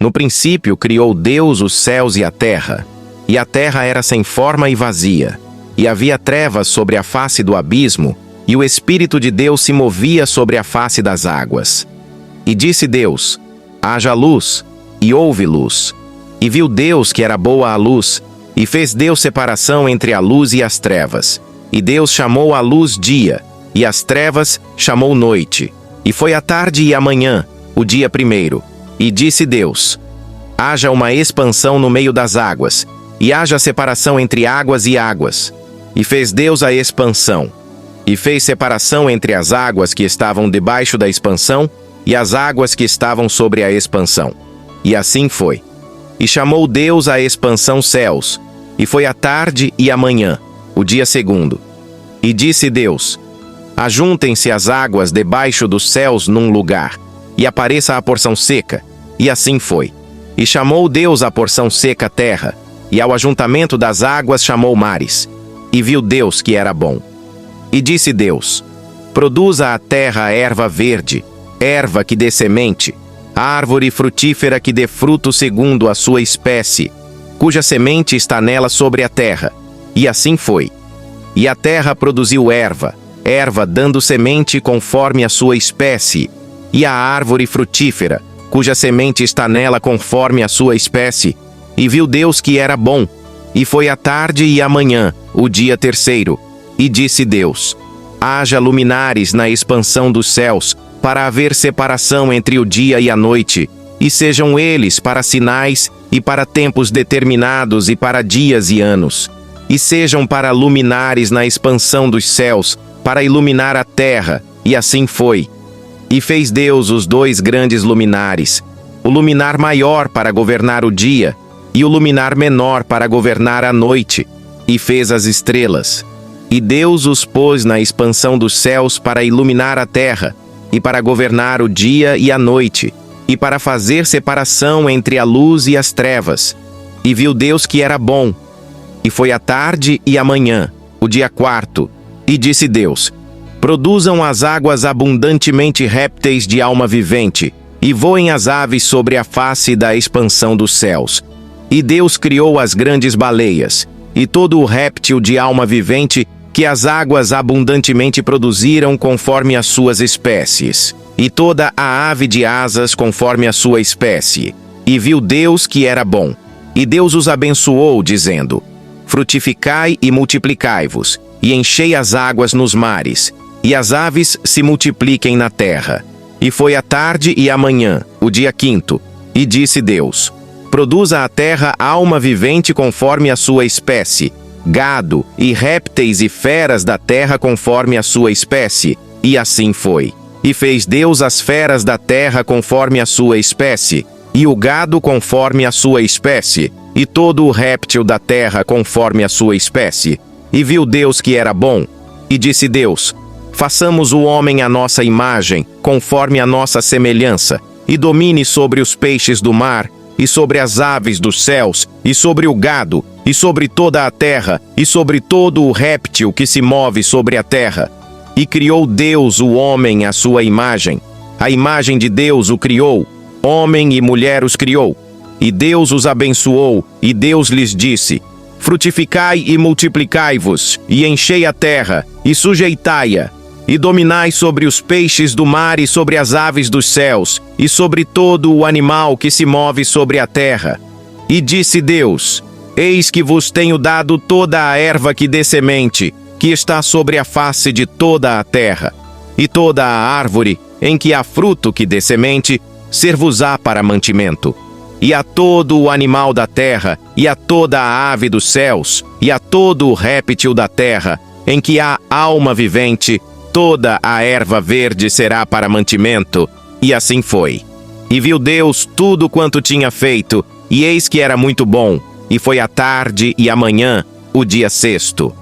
No princípio criou Deus os céus e a terra era sem forma e vazia, e havia trevas sobre a face do abismo, e o Espírito de Deus se movia sobre a face das águas. E disse Deus: haja luz, e houve luz. E viu Deus que era boa a luz, e fez Deus separação entre a luz e as trevas. E Deus chamou a luz dia, e as trevas chamou noite. E foi a tarde e a manhã, o dia primeiro. E disse Deus: haja uma expansão no meio das águas, e haja separação entre águas e águas. E fez Deus a expansão, e fez separação entre as águas que estavam debaixo da expansão e as águas que estavam sobre a expansão. E assim foi. E chamou Deus a expansão céus, e foi a tarde e a manhã, o dia segundo. E disse Deus: ajuntem-se as águas debaixo dos céus num lugar, e apareça a porção seca. E assim foi. E chamou Deus a porção seca terra, e ao ajuntamento das águas chamou mares. E viu Deus que era bom. E disse Deus: produza a terra erva verde, erva que dê semente, árvore frutífera que dê fruto segundo a sua espécie, cuja semente está nela sobre a terra. E assim foi. E a terra produziu erva, erva dando semente conforme a sua espécie, e a árvore frutífera, cuja semente está nela conforme a sua espécie. E viu Deus que era bom. E foi a tarde e a manhã, o dia terceiro. E disse Deus: haja luminares na expansão dos céus, para haver separação entre o dia e a noite, e sejam eles para sinais, e para tempos determinados, e para dias e anos. E sejam para luminares na expansão dos céus, para iluminar a terra. E assim foi. E fez Deus os dois grandes luminares, o luminar maior para governar o dia, e o luminar menor para governar a noite. E fez as estrelas. E Deus os pôs na expansão dos céus para iluminar a terra, e para governar o dia e a noite, e para fazer separação entre a luz e as trevas. E viu Deus que era bom. E foi a tarde e a manhã, o dia quarto. E disse Deus: produzam as águas abundantemente répteis de alma vivente, e voem as aves sobre a face da expansão dos céus. E Deus criou as grandes baleias, e todo o réptil de alma vivente que as águas abundantemente produziram conforme as suas espécies, e toda a ave de asas conforme a sua espécie. E viu Deus que era bom. E Deus os abençoou, dizendo: frutificai e multiplicai-vos, e enchei as águas nos mares, e as aves se multipliquem na terra. E foi a tarde e a manhã, o dia quinto. E disse Deus: produza a terra alma vivente conforme a sua espécie, gado, e répteis e feras da terra conforme a sua espécie. E assim foi. E fez Deus as feras da terra conforme a sua espécie, e o gado conforme a sua espécie, e todo o réptil da terra conforme a sua espécie. E viu Deus que era bom. E disse Deus: façamos o homem à nossa imagem, conforme a nossa semelhança, e domine sobre os peixes do mar, e sobre as aves dos céus, e sobre o gado, e sobre toda a terra, e sobre todo o réptil que se move sobre a terra. E criou Deus o homem à sua imagem. A imagem de Deus o criou, homem e mulher os criou. E Deus os abençoou, e Deus lhes disse: frutificai e multiplicai-vos, e enchei a terra, e sujeitai-a, e dominai sobre os peixes do mar e sobre as aves dos céus, e sobre todo o animal que se move sobre a terra. E disse Deus: eis que vos tenho dado toda a erva que dê semente, que está sobre a face de toda a terra, e toda a árvore em que há fruto que dê semente, ser-vos-á para mantimento. E a todo o animal da terra, e a toda a ave dos céus, e a todo o réptil da terra, em que há alma vivente, toda a erva verde será para mantimento. E assim foi. E viu Deus tudo quanto tinha feito, e eis que era muito bom. E foi a tarde e a manhã, o dia sexto.